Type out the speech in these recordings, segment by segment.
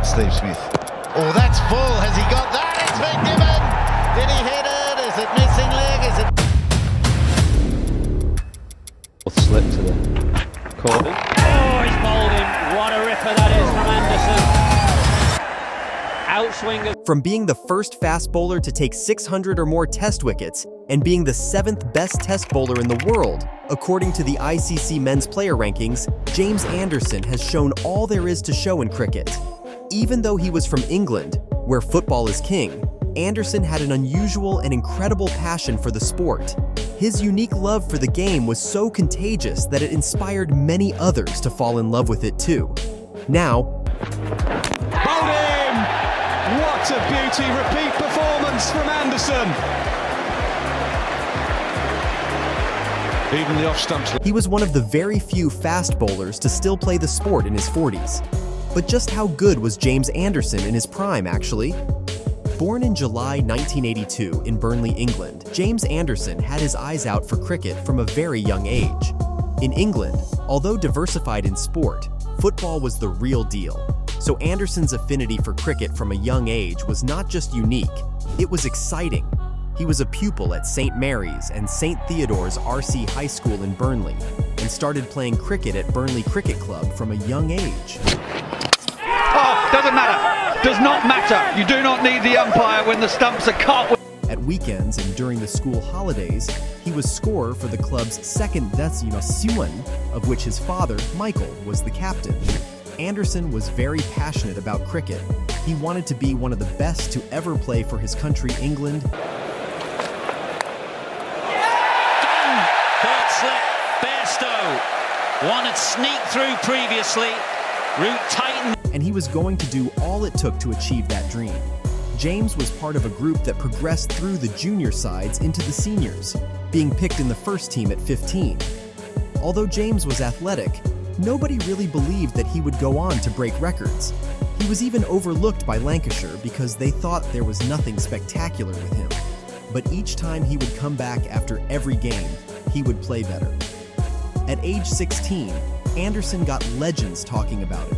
Steve Smith. Oh, that's full. Has he got that? It's been given. Did he hit it? Is it missing leg? Is it? Slip to the corner. Oh, he's bowled him. What a ripper that is from Anderson. Outswing. From being the first fast bowler to take 600 or more test wickets and being the 7th best test bowler in the world, according to the ICC Men's Player Rankings, James Anderson has shown all there is to show in cricket. Even though he was from England, where football is king, Anderson had an unusual and incredible passion for the sport. His unique love for the game was so contagious that it inspired many others to fall in love with it too. Now, Bowled him! What a beauty! Repeat performance from Anderson. Even the off stumps. he was one of the very few fast bowlers to still play the sport in his 40s. But just how good was James Anderson in his prime, actually? Born in July 1982 in Burnley, England, James Anderson had his eyes out for cricket from a very young age. In England, although diversified in sport, football was the real deal. So Anderson's affinity for cricket from a young age was not just unique, it was exciting. He was a pupil at St. Mary's and St. Theodore's RC High School in Burnley and started playing cricket at Burnley Cricket Club from a young age. Oh, doesn't matter. Does not matter. You do not need the umpire when the stumps are cut. At weekends and during the school holidays, he was scorer for the club's second designation, of which his father, Michael, was the captain. Anderson was very passionate about cricket. He wanted to be one of the best to ever play for his country, England. Third slip. Bairstow. One had sneaked through previously. Route tightened. And he was going to do all it took to achieve that dream. James was part of a group that progressed through the junior sides into the seniors, being picked in the first team at 15. Although James was athletic, nobody really believed that he would go on to break records. He was even overlooked by Lancashire because they thought there was nothing spectacular with him. But each time he would come back after every game, he would play better. At age 16, Anderson got legends talking about him.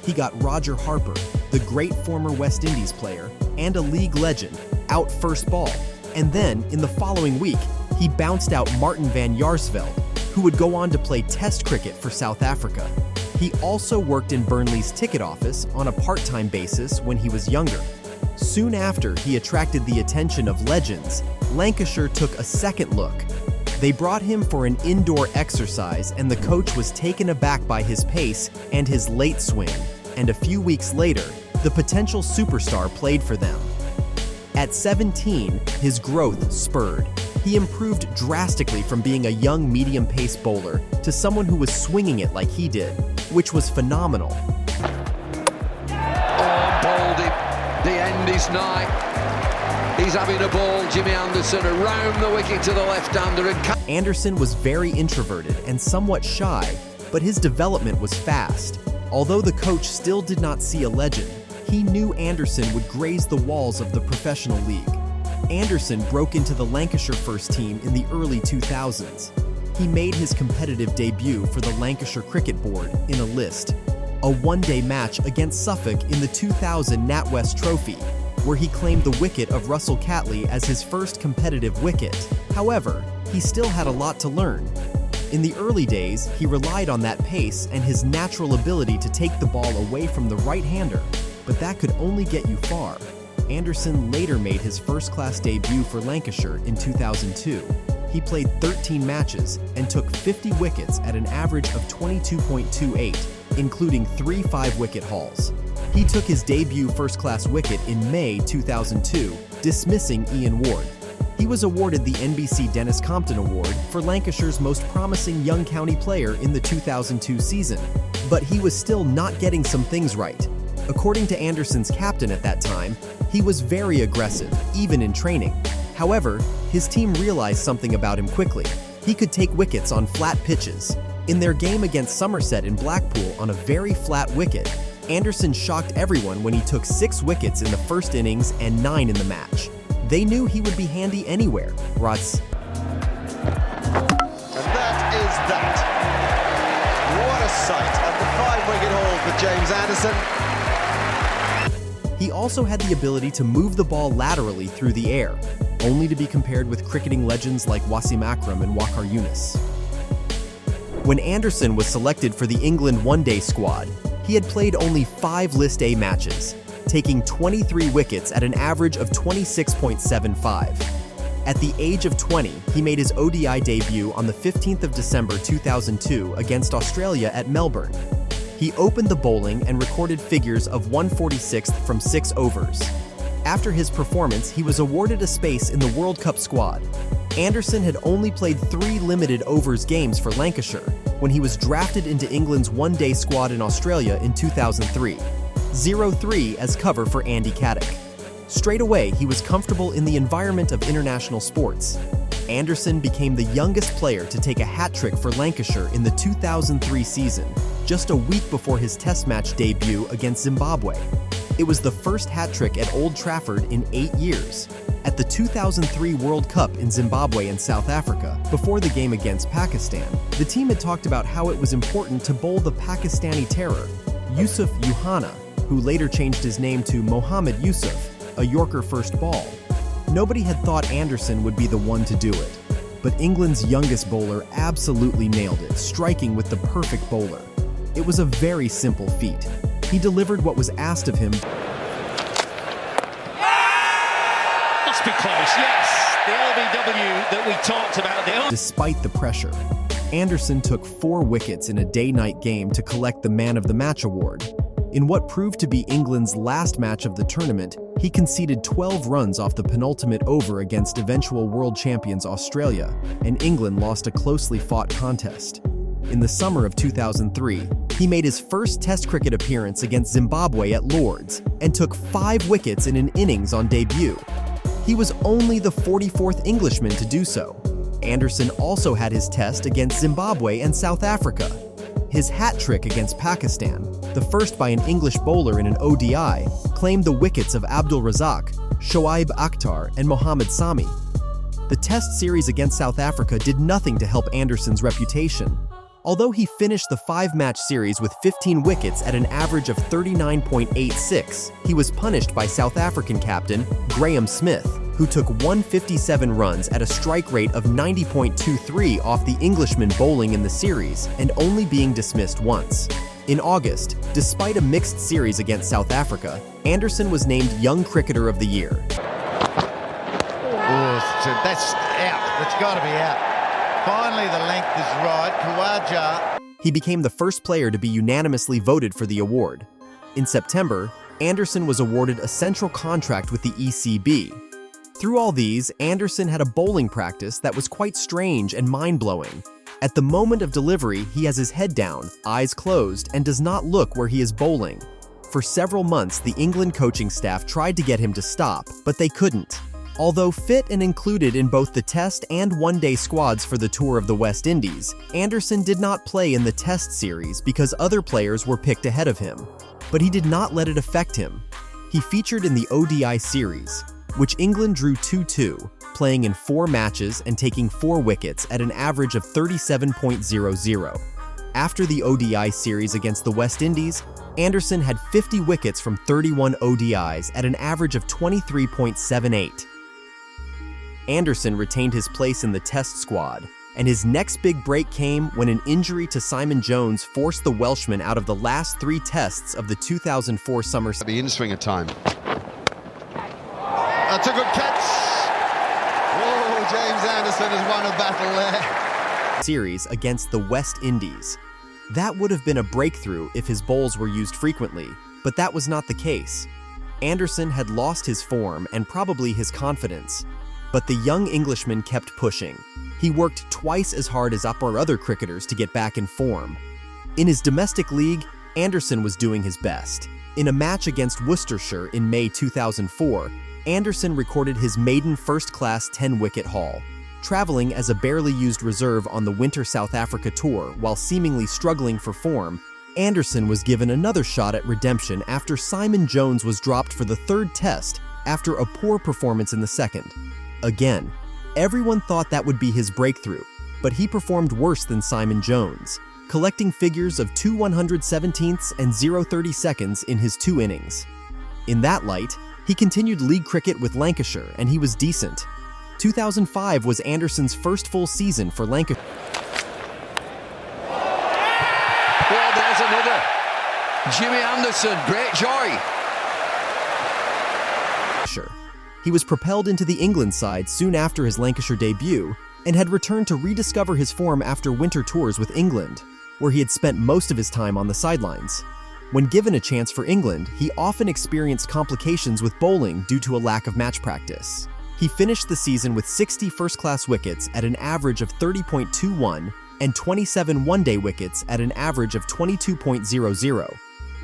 He got Roger Harper, the great former West Indies player, and a league legend, out first ball. And then, in the following week, he bounced out Martin van Jaarsveld, who would go on to play Test cricket for South Africa. He also worked in Burnley's ticket office on a part-time basis when he was younger. Soon after he attracted the attention of legends, Lancashire took a second look. They brought him for an indoor exercise and the coach was taken aback by his pace and his late swing. And a few weeks later, the potential superstar played for them. At 17, his growth spurred. He improved drastically from being a young medium-pace bowler to someone who was swinging it like he did, which was phenomenal. Oh, bowled him. The end is nigh. He's having a ball, Jimmy Anderson, around the wicket to the left-hander. Anderson was very introverted and somewhat shy, but his development was fast. Although the coach still did not see a legend, he knew Anderson would graze the walls of the professional league. Anderson broke into the Lancashire first team in the early 2000s. He made his competitive debut for the Lancashire Cricket Board in a list, a one-day match against Suffolk in the 2000 NatWest Trophy, where he claimed the wicket of Russell Catley as his first competitive wicket. However, he still had a lot to learn. In the early days, he relied on that pace and his natural ability to take the ball away from the right-hander, but that could only get you far. Anderson later made his first-class debut for Lancashire in 2002. He played 13 matches and took 50 wickets at an average of 22.28, including 3 5-wicket hauls. He took his debut first-class wicket in May 2002, dismissing Ian Ward. He was awarded the NBC Dennis Compton Award for Lancashire's most promising young county player in the 2002 season, but he was still not getting some things right. According to Anderson's captain at that time, he was very aggressive, even in training. However, his team realized something about him quickly. He could take wickets on flat pitches. In their game against Somerset in Blackpool on a very flat wicket, Anderson shocked everyone when he took 6 wickets in the first innings and 9 in the match. They knew he would be handy anywhere. Rots. And that is that. What a sight at the 5-wicket haul for James Anderson. He also had the ability to move the ball laterally through the air, only to be compared with cricketing legends like Wasim Akram and Waqar Younis. When Anderson was selected for the England one-day squad, he had played only 5 List A matches, taking 23 wickets at an average of 26.75. At the age of 20, he made his ODI debut on the 15th of December 2002 against Australia at Melbourne. He opened the bowling and recorded figures of 146th from 6 overs. After his performance, he was awarded a space in the World Cup squad. Anderson had only played 3 limited overs games for Lancashire when he was drafted into England's one-day squad in Australia in 2003. 0-3 as cover for Andy Caddick. Straight away, he was comfortable in the environment of international sports. Anderson became the youngest player to take a hat-trick for Lancashire in the 2003 season, just a week before his Test match debut against Zimbabwe. It was the first hat-trick at Old Trafford in 8 years. At the 2003 World Cup in Zimbabwe and South Africa, before the game against Pakistan, the team had talked about how it was important to bowl the Pakistani terror, Yusuf Yuhana, who later changed his name to Mohammad Yusuf, a Yorker first ball. Nobody had thought Anderson would be the one to do it, but England's youngest bowler absolutely nailed it, striking with the perfect bowler. It was a very simple feat. He delivered what was asked of him. Must be close, yes. The LBW that we talked about. Despite the pressure, Anderson took 4 wickets in a day-night game to collect the Man of the Match award. In what proved to be England's last match of the tournament, he conceded 12 runs off the penultimate over against eventual world champions Australia, and England lost a closely fought contest. In the summer of 2003, he made his first Test cricket appearance against Zimbabwe at Lord's and took 5 wickets in an innings on debut. He was only the 44th Englishman to do so. Anderson also had his Test against Zimbabwe and South Africa. His hat-trick against Pakistan, the first by an English bowler in an ODI, claimed the wickets of Abdul Razak, Shoaib Akhtar, and Mohammad Sami. The Test series against South Africa did nothing to help Anderson's reputation. Although he finished the 5-match series with 15 wickets at an average of 39.86, he was punished by South African captain Graham Smith, who took 157 runs at a strike rate of 90.23 off the Englishman bowling in the series and only being dismissed once. In August, despite a mixed series against South Africa, Anderson was named Young Cricketer of the Year. Oh, that's out. That's got to be out. Finally, the length is right. Kawaja. He became the first player to be unanimously voted for the award. In September, Anderson was awarded a central contract with the ECB. Through all these, Anderson had a bowling practice that was quite strange and mind-blowing. At the moment of delivery, he has his head down, eyes closed, and does not look where he is bowling. For several months, the England coaching staff tried to get him to stop, but they couldn't. Although fit and included in both the Test and one-day squads for the Tour of the West Indies, Anderson did not play in the Test series because other players were picked ahead of him. But he did not let it affect him. He featured in the ODI series, which England drew 2-2, playing in 4 matches and taking 4 wickets at an average of 37.00. After the ODI series against the West Indies, Anderson had 50 wickets from 31 ODIs at an average of 23.78. Anderson retained his place in the Test squad, and his next big break came when an injury to Simon Jones forced the Welshman out of the last 3 Tests of the 2004 summer season. The in-swinger time. That's a good catch. Whoa, James Anderson has won a battle there. Series against the West Indies. That would have been a breakthrough if his bowls were used frequently, but that was not the case. Anderson had lost his form and probably his confidence. But the young Englishman kept pushing. He worked twice as hard as our other cricketers to get back in form. In his domestic league, Anderson was doing his best. In a match against Worcestershire in May 2004, Anderson recorded his maiden first-class 10-wicket haul. Traveling as a barely used reserve on the Winter South Africa tour while seemingly struggling for form, Anderson was given another shot at redemption after Simon Jones was dropped for the 3rd Test after a poor performance in the 2nd. Again, everyone thought that would be his breakthrough, but he performed worse than Simon Jones, collecting figures of 2 117ths and 0.30 seconds in his 2 innings. In that light, he continued league cricket with Lancashire, and he was decent. 2005 was Anderson's first full season for Lancashire. Well, there's another. Jimmy Anderson, great joy. He was propelled into the England side soon after his Lancashire debut and had returned to rediscover his form after winter tours with England, where he had spent most of his time on the sidelines. When given a chance for England, he often experienced complications with bowling due to a lack of match practice. He finished the season with 60 first-class wickets at an average of 30.21 and 27 one-day wickets at an average of 22.00.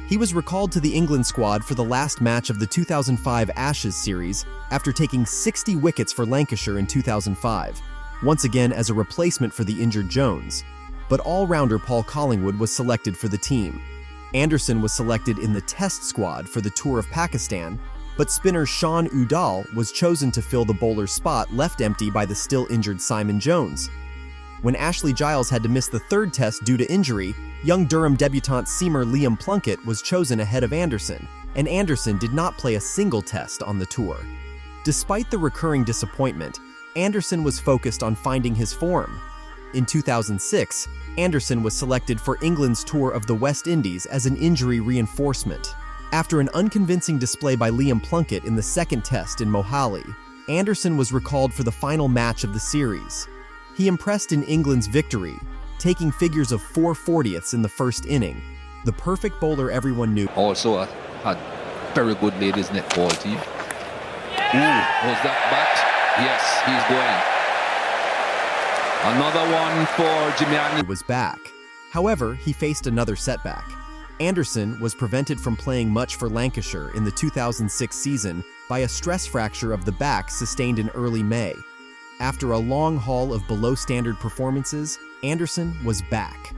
He was recalled to the England squad for the last match of the 2005 Ashes series after taking 60 wickets for Lancashire in 2005, once again as a replacement for the injured Jones. But all-rounder Paul Collingwood was selected for the team. Anderson was selected in the Test squad for the tour of Pakistan, but spinner Sean Udall was chosen to fill the bowler's spot left empty by the still injured Simon Jones. When Ashley Giles had to miss the third test due to injury, young Durham debutant seamer Liam Plunkett was chosen ahead of Anderson, and Anderson did not play a single test on the tour. Despite the recurring disappointment, Anderson was focused on finding his form. In 2006, Anderson was selected for England's tour of the West Indies as an injury reinforcement. After an unconvincing display by Liam Plunkett in the second test in Mohali, Anderson was recalled for the final match of the series. He impressed in England's victory, taking figures of 4 40ths in the first inning, the perfect bowler everyone knew. Also had very good ladies netball team. Ooh, was that bat? Yes, he's going. Another one for Jimmy Anderson. Was back. However, he faced another setback. Anderson was prevented from playing much for Lancashire in the 2006 season by a stress fracture of the back sustained in early May. After a long haul of below-standard performances, Anderson was back.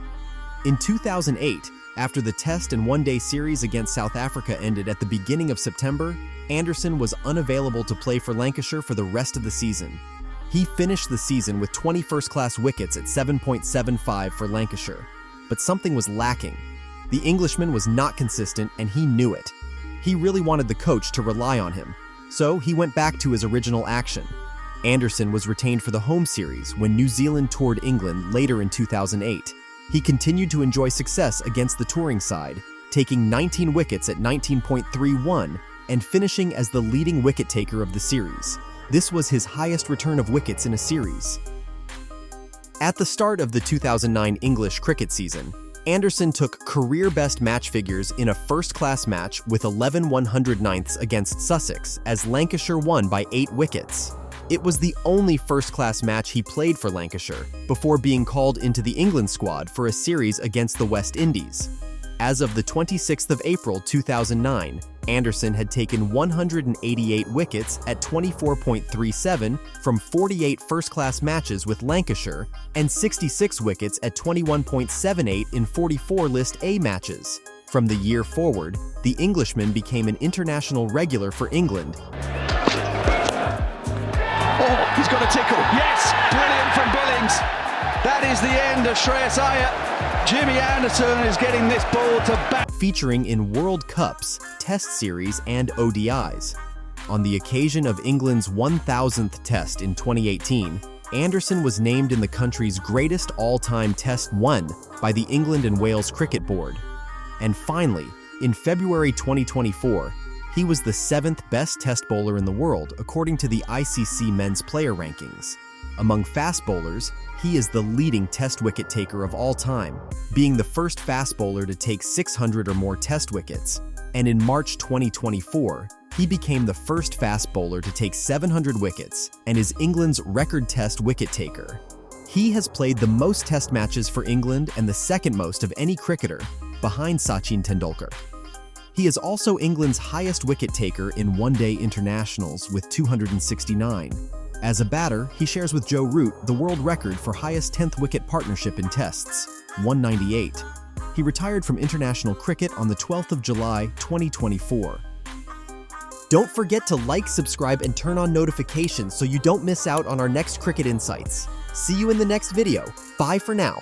In 2008, after the Test and one-day series against South Africa ended at the beginning of September, Anderson was unavailable to play for Lancashire for the rest of the season. He finished the season with 20 first-class wickets at 7.75 for Lancashire. But something was lacking. The Englishman was not consistent, and he knew it. He really wanted the coach to rely on him, so he went back to his original action. Anderson was retained for the home series when New Zealand toured England later in 2008. He continued to enjoy success against the touring side, taking 19 wickets at 19.31 and finishing as the leading wicket-taker of the series. This was his highest return of wickets in a series. At the start of the 2009 English cricket season, Anderson took career-best match figures in a first-class match with 11 109ths against Sussex as Lancashire won by 8 wickets. It was the only first-class match he played for Lancashire before being called into the England squad for a series against the West Indies. As of the 26th of April 2009, Anderson had taken 188 wickets at 24.37 from 48 first-class matches with Lancashire and 66 wickets at 21.78 in 44 List A matches. From the year forward, the Englishman became an international regular for England. Oh, he's got a tickle. Yes, brilliant from Billings. That is the end of Shreyas Iyer. Jimmy Anderson is getting this ball to back. Featuring in World Cups, Test Series, and ODIs. On the occasion of England's 1000th Test in 2018, Anderson was named in the country's greatest all-time Test won by the England and Wales Cricket Board. And finally, in February 2024, he was the 7th best Test bowler in the world according to the ICC Men's Player Rankings. Among fast bowlers, he is the leading Test wicket taker of all time, being the first fast bowler to take 600 or more Test wickets. And in March 2024, he became the first fast bowler to take 700 wickets and is England's record Test wicket taker. He has played the most Test matches for England and the second most of any cricketer, behind Sachin Tendulkar. He is also England's highest wicket taker in one-day internationals with 269. As a batter, he shares with Joe Root the world record for highest 10th wicket partnership in Tests, 198. He retired from international cricket on the 12th of July, 2024. Don't forget to like, subscribe, and turn on notifications so you don't miss out on our next cricket insights. See you in the next video. Bye for now.